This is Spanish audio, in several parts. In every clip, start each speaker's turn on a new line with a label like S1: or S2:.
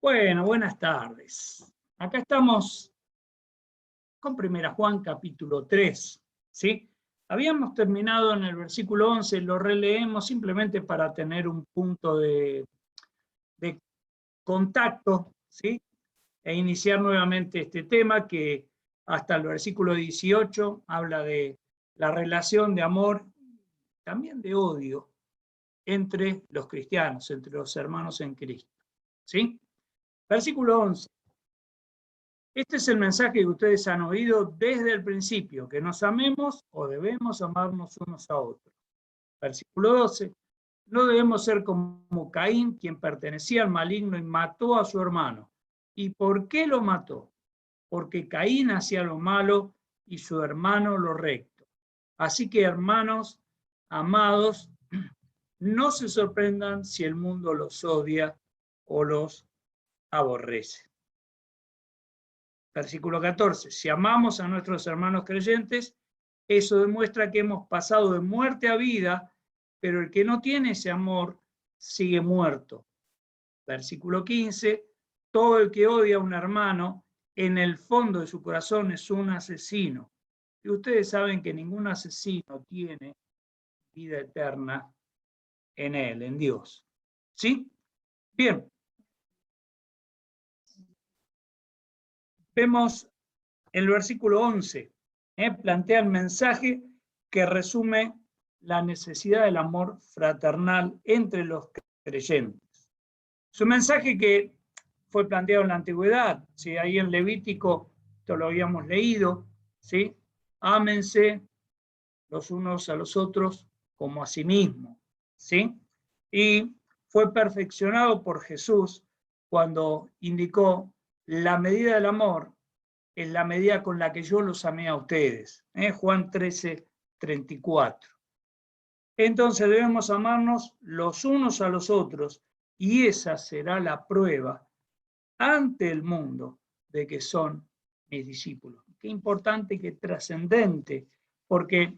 S1: Bueno, buenas tardes. Acá estamos con 1 Juan capítulo 3, ¿sí? Habíamos terminado en el versículo 11, lo releemos simplemente para tener un punto de contacto, ¿sí? E iniciar nuevamente este tema que hasta el versículo 18 habla de la relación de amor, también de odio, entre los cristianos, entre los hermanos en Cristo, ¿sí? Versículo 11. Este es el mensaje que ustedes han oído desde el principio, que nos amemos o debemos amarnos unos a otros. Versículo 12. No debemos ser como Caín, quien pertenecía al maligno y mató a su hermano. ¿Y por qué lo mató? Porque Caín hacía lo malo y su hermano lo recto. Así que, hermanos amados, no se sorprendan si el mundo los odia o los aborrece. Versículo 14. Si amamos a nuestros hermanos creyentes, eso demuestra que hemos pasado de muerte a vida, pero el que no tiene ese amor sigue muerto. Versículo 15. Todo el que odia a un hermano, en el fondo de su corazón es un asesino. Y ustedes saben que ningún asesino tiene vida eterna en él, en Dios. ¿Sí? Bien. Vemos el versículo 11. Plantea el mensaje que resume la necesidad del amor fraternal entre los creyentes. Es un mensaje que fue planteado en la antigüedad, ¿sí? Ahí en Levítico, esto lo habíamos leído, ¿sí? Ámense los unos a los otros como a sí mismos, ¿sí? Y fue perfeccionado por Jesús cuando indicó la medida del amor es la medida con la que yo los amé a ustedes. Juan 13:34. Entonces debemos amarnos los unos a los otros y esa será la prueba ante el mundo de que son mis discípulos. Qué importante, qué trascendente, porque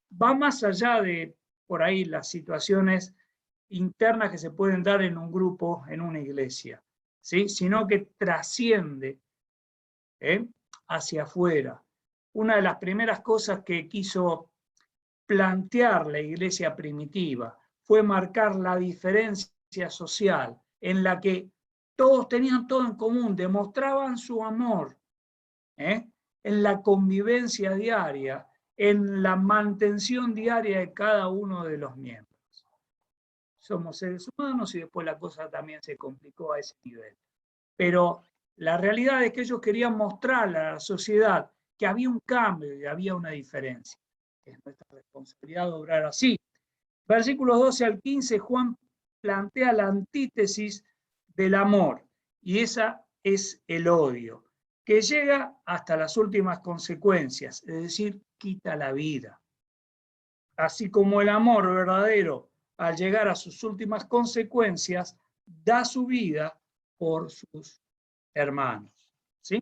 S1: va más allá de por ahí las situaciones internas que se pueden dar en un grupo, en una iglesia, ¿sí? Sino que trasciende hacia afuera. Una de las primeras cosas que quiso plantear la iglesia primitiva fue marcar la diferencia social en la que todos tenían todo en común, demostraban su amor en la convivencia diaria, en la mantención diaria de cada uno de los miembros. Somos seres humanos y después la cosa también se complicó a ese nivel. Pero la realidad es que ellos querían mostrarle a la sociedad que había un cambio y había una diferencia. Es nuestra responsabilidad obrar así. Versículos 12 al 15, Juan plantea la antítesis del amor, y esa es el odio, que llega hasta las últimas consecuencias, es decir, quita la vida. Así como el amor verdadero, al llegar a sus últimas consecuencias, da su vida por sus hermanos, ¿sí?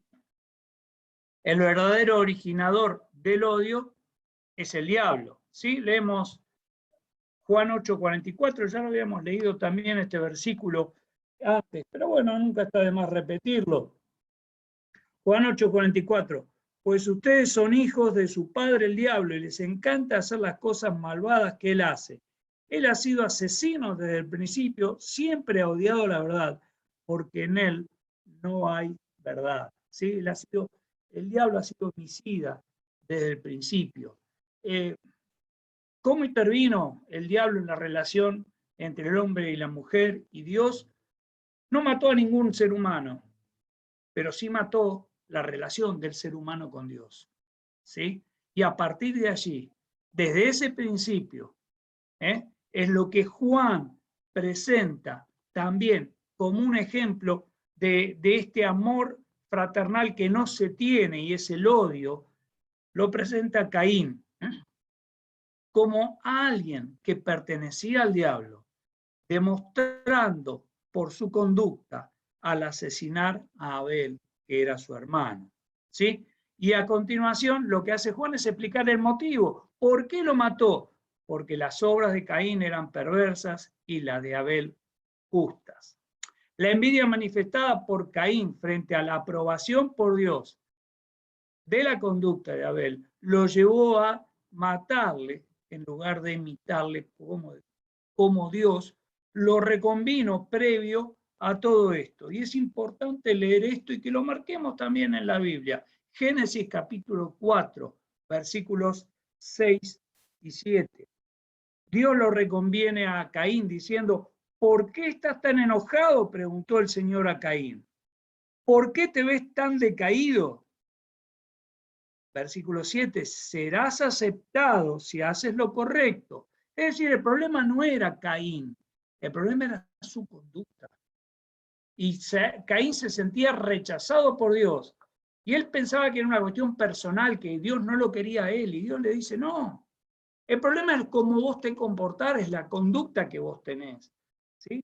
S1: El verdadero originador del odio es el diablo, ¿sí? Leemos Juan 8:44, ya lo habíamos leído también este versículo antes, pero bueno, nunca está de más repetirlo. Juan 8:44, pues ustedes son hijos de su padre el diablo y les encanta hacer las cosas malvadas que él hace. Él ha sido asesino desde el principio, siempre ha odiado la verdad, porque en él no hay verdad. ¿Sí? El diablo ha sido homicida desde el principio. ¿Cómo intervino el diablo en la relación entre el hombre y la mujer y Dios? No mató a ningún ser humano, pero sí mató la relación del ser humano con Dios. ¿Sí? Y a partir de allí, desde ese principio, es lo que Juan presenta también como un ejemplo de este amor fraternal que no se tiene y es el odio, lo presenta Caín como alguien que pertenecía al diablo, demostrando por su conducta al asesinar a Abel, que era su hermano. ¿Sí? Y a continuación lo que hace Juan es explicar el motivo. ¿Por qué lo mató? Porque las obras de Caín eran perversas y las de Abel justas. La envidia manifestada por Caín frente a la aprobación por Dios de la conducta de Abel lo llevó a matarle en lugar de imitarle como Dios lo reconvino previo a todo esto. Y es importante leer esto y que lo marquemos también en la Biblia. Génesis capítulo 4, versículos 6 y 7. Dios lo reconviene a Caín diciendo, ¿por qué estás tan enojado?, preguntó el Señor a Caín. ¿Por qué te ves tan decaído? Versículo 7, serás aceptado si haces lo correcto. Es decir, el problema no era Caín, el problema era su conducta. Y Caín se sentía rechazado por Dios. Y él pensaba que era una cuestión personal, que Dios no lo quería a él. Y Dios le dice, no, el problema es cómo vos te comportás, es la conducta que vos tenés. ¿Sí?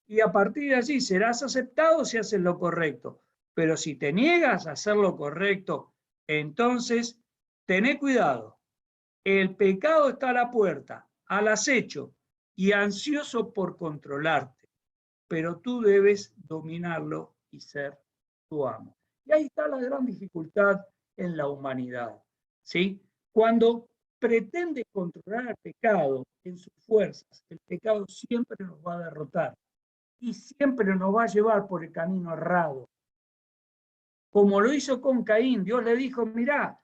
S1: Y a partir de allí serás aceptado si haces lo correcto. Pero si te niegas a hacer lo correcto, entonces tené cuidado. El pecado está a la puerta, al acecho y ansioso por controlarte. Pero tú debes dominarlo y ser tu amo. Y ahí está la gran dificultad en la humanidad. ¿Sí? Cuando pretende controlar el pecado en sus fuerzas, el pecado siempre nos va a derrotar y siempre nos va a llevar por el camino errado. Como lo hizo con Caín, Dios le dijo, mirá,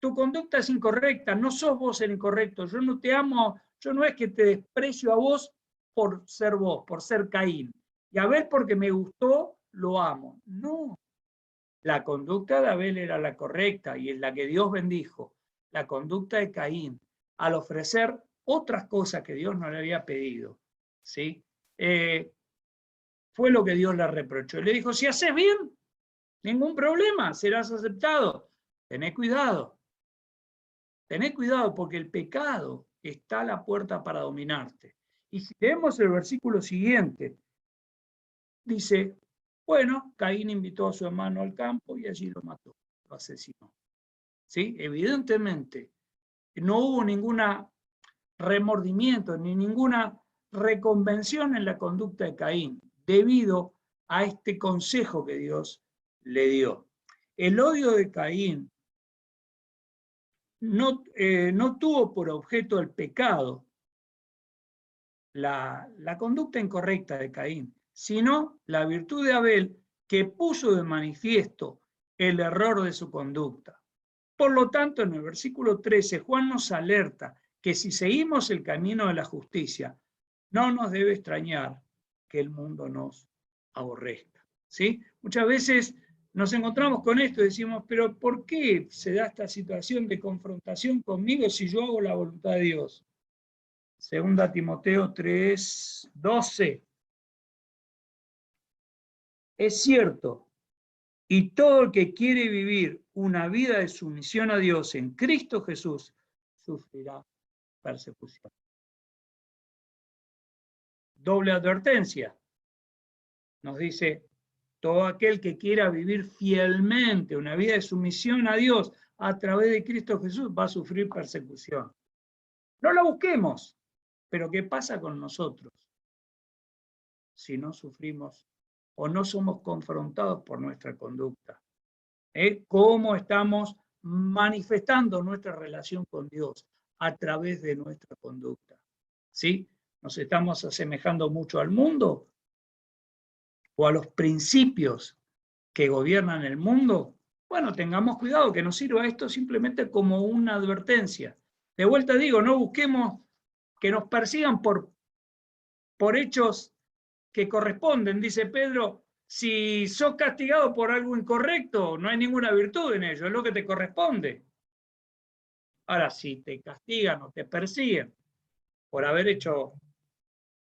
S1: tu conducta es incorrecta, no sos vos el incorrecto, yo no te amo, yo no es que te desprecio a vos por ser vos, por ser Caín. Y a ver, porque me gustó, lo amo. No, la conducta de Abel era la correcta y es la que Dios bendijo. La conducta de Caín, al ofrecer otras cosas que Dios no le había pedido, ¿sí? Fue lo que Dios le reprochó. Y le dijo, si haces bien, ningún problema, serás aceptado. Tené cuidado porque el pecado está a la puerta para dominarte. Y si leemos el versículo siguiente, dice, bueno, Caín invitó a su hermano al campo y allí lo mató, lo asesinó. ¿Sí? Evidentemente, no hubo ningún remordimiento ni ninguna reconvención en la conducta de Caín, debido a este consejo que Dios le dio. El odio de Caín no tuvo por objeto el pecado, la conducta incorrecta de Caín, sino la virtud de Abel, que puso de manifiesto el error de su conducta. Por lo tanto, en el versículo 13, Juan nos alerta que si seguimos el camino de la justicia, no nos debe extrañar que el mundo nos aborrezca. ¿Sí? Muchas veces nos encontramos con esto y decimos, pero ¿por qué se da esta situación de confrontación conmigo si yo hago la voluntad de Dios? Segunda Timoteo 3:12. Es cierto, y todo el que quiere vivir una vida de sumisión a Dios en Cristo Jesús sufrirá persecución. Doble advertencia. Nos dice, todo aquel que quiera vivir fielmente una vida de sumisión a Dios a través de Cristo Jesús va a sufrir persecución. No la busquemos, pero ¿qué pasa con nosotros si no sufrimos o no somos confrontados por nuestra conducta? ¿Cómo estamos manifestando nuestra relación con Dios a través de nuestra conducta? ¿Sí? ¿Nos estamos asemejando mucho al mundo o a los principios que gobiernan el mundo? Bueno, tengamos cuidado, que nos sirva esto simplemente como una advertencia. De vuelta digo, no busquemos que nos persigan por hechos que corresponden. Dice Pedro, si sos castigado por algo incorrecto, no hay ninguna virtud en ello, es lo que te corresponde. Ahora, si te castigan o te persiguen por haber hecho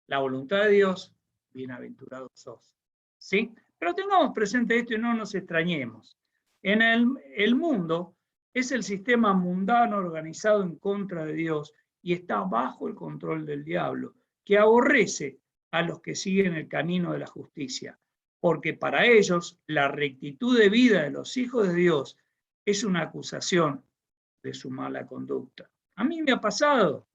S1: la voluntad de Dios, bienaventurado sos. ¿Sí? Pero tengamos presente esto y no nos extrañemos. En el mundo es el sistema mundano organizado en contra de Dios y está bajo el control del diablo, que aborrece a los que siguen el camino de la justicia, porque para ellos la rectitud de vida de los hijos de Dios es una acusación de su mala conducta. A mí me ha pasado,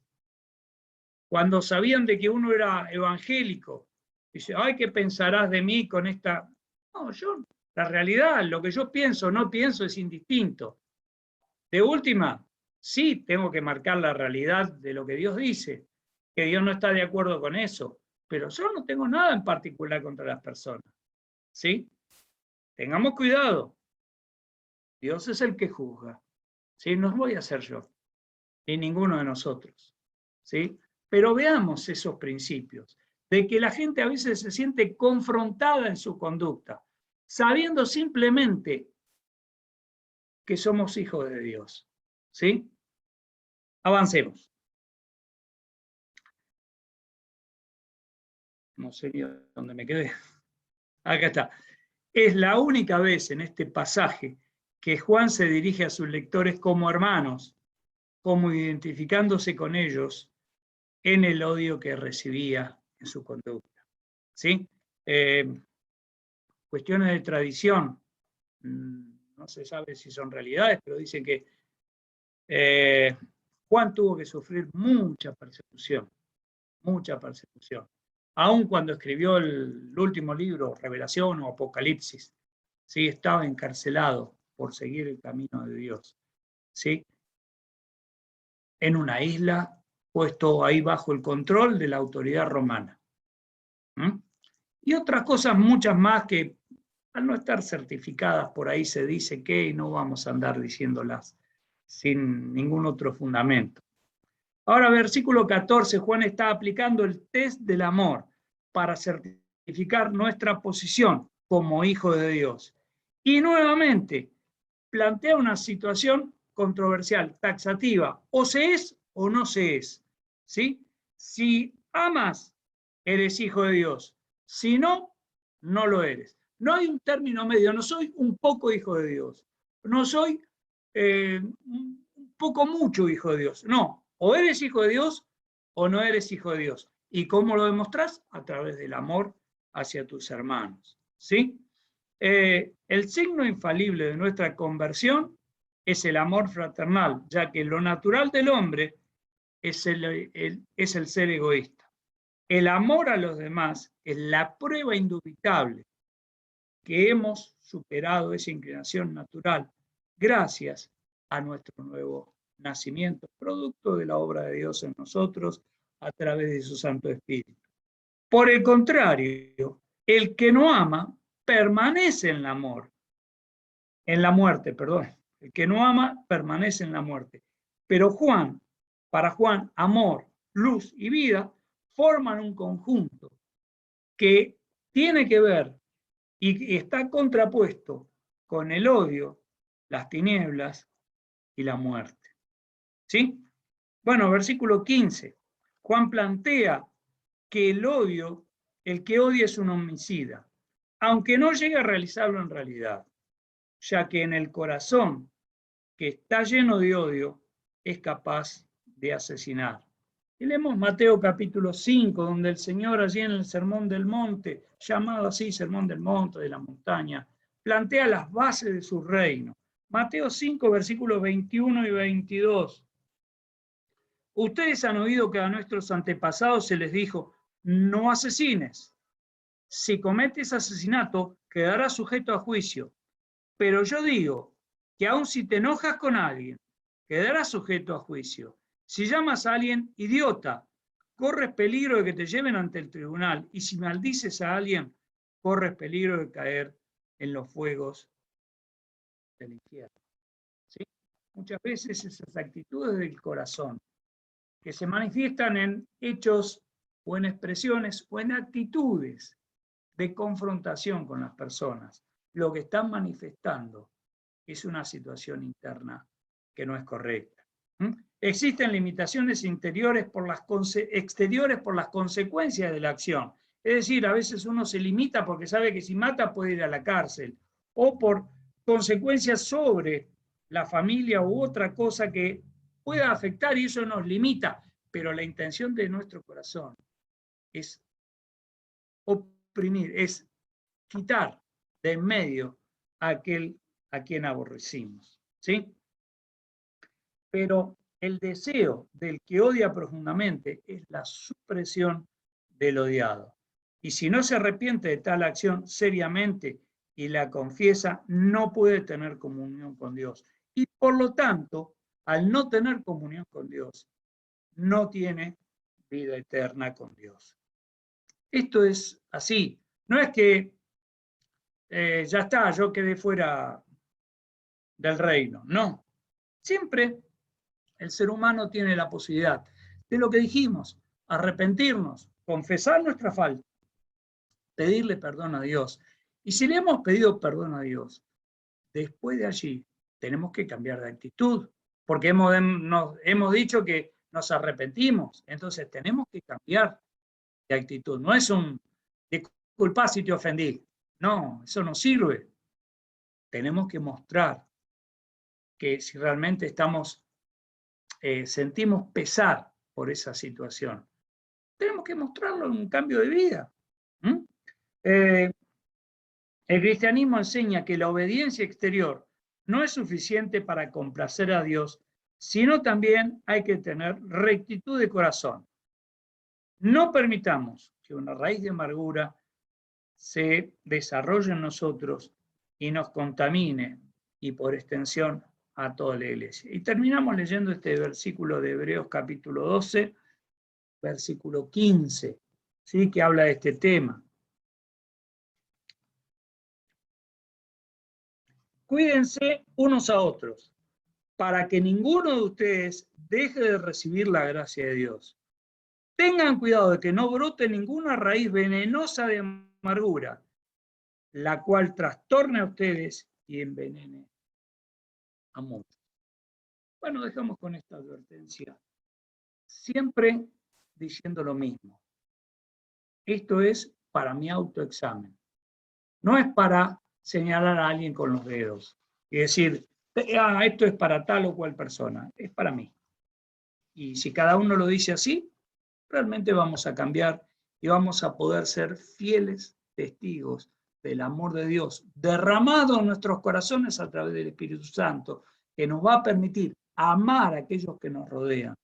S1: cuando sabían de que uno era evangélico Dice, ay, ¿qué pensarás de mí con esta? No, la realidad, lo que yo pienso o no pienso es indistinto. De última, sí tengo que marcar la realidad de lo que Dios dice, que Dios no está de acuerdo con eso, pero yo no tengo nada en particular contra las personas. ¿Sí? Tengamos cuidado. Dios es el que juzga. ¿Sí? No voy a ser yo, ni ninguno de nosotros. ¿Sí? Pero veamos esos principios, de que la gente a veces se siente confrontada en su conducta, sabiendo simplemente que somos hijos de Dios. ¿Sí? Avancemos. No sé ni dónde me quedé. Acá está. Es la única vez en este pasaje que Juan se dirige a sus lectores como hermanos, como identificándose con ellos en el odio que recibía en su conducta. ¿Sí? Cuestiones de tradición, no se sabe si son realidades, pero dicen que Juan tuvo que sufrir mucha persecución, aun cuando escribió el último libro, Revelación o Apocalipsis, ¿sí? Estaba encarcelado por seguir el camino de Dios, ¿sí? En una isla, puesto ahí bajo el control de la autoridad romana. Y otras cosas, muchas más, que al no estar certificadas por ahí se dice que, y no vamos a andar diciéndolas sin ningún otro fundamento. Ahora, versículo 14, Juan está aplicando el test del amor para certificar nuestra posición como hijo de Dios. Y nuevamente plantea una situación controversial, taxativa, o se es o no se es. ¿Sí? Si amas, eres hijo de Dios. Si no, no lo eres. No hay un término medio, no soy un poco hijo de Dios. No soy un poco mucho hijo de Dios. No, o eres hijo de Dios o no eres hijo de Dios. ¿Y cómo lo demostrás? A través del amor hacia tus hermanos. ¿Sí? El signo infalible de nuestra conversión es el amor fraternal, ya que lo natural del hombre es el ser egoísta. El amor a los demás es la prueba indubitable que hemos superado esa inclinación natural gracias a nuestro nuevo nacimiento, producto de la obra de Dios en nosotros a través de su Santo Espíritu. Por el contrario, el que no ama permanece en la muerte, perdón. El que no ama permanece en la muerte. Pero para Juan, amor, luz y vida forman un conjunto que tiene que ver y está contrapuesto con el odio, las tinieblas y la muerte. ¿Sí? Bueno, versículo 15. Juan plantea que el que odia es un homicida, aunque no llegue a realizarlo en realidad, ya que en el corazón que está lleno de odio es capaz de asesinar. Y leemos Mateo capítulo 5, donde el Señor allí en el Sermón del Monte, llamado así Sermón del Monte, de la montaña, plantea las bases de su reino. Mateo 5, versículos 21 y 22. Ustedes han oído que a nuestros antepasados se les dijo, no asesines. Si cometes asesinato, quedarás sujeto a juicio. Pero yo digo que aun si te enojas con alguien, quedarás sujeto a juicio. Si llamas a alguien idiota, corres peligro de que te lleven ante el tribunal. Y si maldices a alguien, corres peligro de caer en los fuegos del infierno. ¿Sí? Muchas veces esas actitudes del corazón que se manifiestan en hechos o en expresiones o en actitudes de confrontación con las personas, lo que están manifestando es una situación interna que no es correcta. Existen limitaciones exteriores por las consecuencias de la acción. Es decir, a veces uno se limita porque sabe que si mata puede ir a la cárcel, o por consecuencias sobre la familia u otra cosa que pueda afectar y eso nos limita. Pero la intención de nuestro corazón es oprimir, es quitar de en medio a aquel a quien aborrecimos. ¿Sí? Pero el deseo del que odia profundamente es la supresión del odiado. Y si no se arrepiente de tal acción seriamente y la confiesa, no puede tener comunión con Dios. Y por lo tanto, al no tener comunión con Dios, no tiene vida eterna con Dios. Esto es así. No es que ya está, yo quedé fuera del reino. No. Siempre el ser humano tiene la posibilidad de lo que dijimos, arrepentirnos, confesar nuestra falta, pedirle perdón a Dios. Y si le hemos pedido perdón a Dios, después de allí tenemos que cambiar de actitud, porque hemos dicho que nos arrepentimos, entonces tenemos que cambiar de actitud. No es un disculpa si te ofendí, no, eso no sirve. Tenemos que mostrar que si realmente sentimos pesar por esa situación, tenemos que mostrarlo en un cambio de vida. El cristianismo enseña que la obediencia exterior no es suficiente para complacer a Dios, sino también hay que tener rectitud de corazón. No permitamos que una raíz de amargura se desarrolle en nosotros y nos contamine, y por extensión a toda la iglesia. Y terminamos leyendo este versículo de Hebreos capítulo 12, versículo 15, ¿sí? Que habla de este tema. Cuídense unos a otros, para que ninguno de ustedes deje de recibir la gracia de Dios. Tengan cuidado de que no brote ninguna raíz venenosa de amargura, la cual trastorne a ustedes y envenene a muchos. Bueno, dejamos con esta advertencia. Siempre diciendo lo mismo. Esto es para mi autoexamen. No es para señalar a alguien con los dedos y decir, esto es para tal o cual persona. Es para mí. Y si cada uno lo dice así, realmente vamos a cambiar y vamos a poder ser fieles testigos del amor de Dios derramado en nuestros corazones a través del Espíritu Santo, que nos va a permitir amar a aquellos que nos rodean.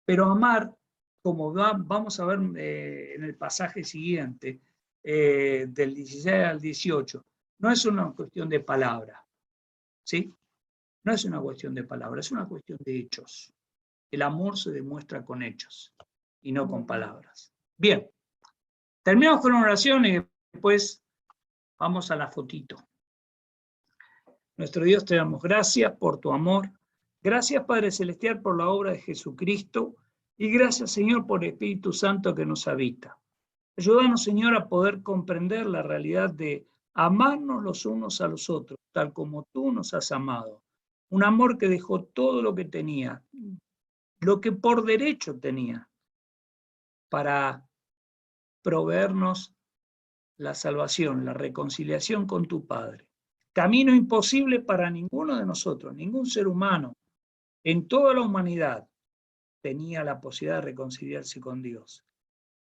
S1: Pero amar, como vamos a ver en el pasaje siguiente, del 16 al 18, no es una cuestión de palabra, ¿sí? No es una cuestión de palabra, es una cuestión de hechos. El amor se demuestra con hechos y no con palabras. Bien, terminamos con una oración y después vamos a la fotito. Nuestro Dios, te damos gracias por tu amor. Gracias, Padre Celestial, por la obra de Jesucristo. Y gracias, Señor, por el Espíritu Santo que nos habita. Ayúdanos, Señor, a poder comprender la realidad de amarnos los unos a los otros, tal como tú nos has amado. Un amor que dejó todo lo que tenía, lo que por derecho tenía, para proveernos la salvación, la reconciliación con tu Padre. Camino imposible para ninguno de nosotros, ningún ser humano en toda la humanidad tenía la posibilidad de reconciliarse con Dios.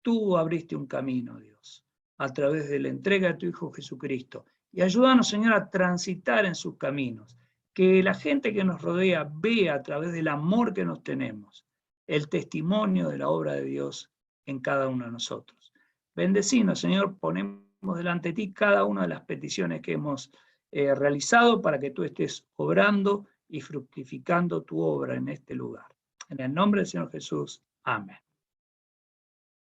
S1: Tú abriste un camino, Dios, a través de la entrega de tu Hijo Jesucristo. Y ayúdanos, Señor, a transitar en sus caminos. Que la gente que nos rodea vea a través del amor que nos tenemos el testimonio de la obra de Dios en cada uno de nosotros. Bendecinos, Señor, ponemos delante de ti cada una de las peticiones que hemos realizado para que tú estés obrando y fructificando tu obra en este lugar. En el nombre del Señor Jesús. Amén.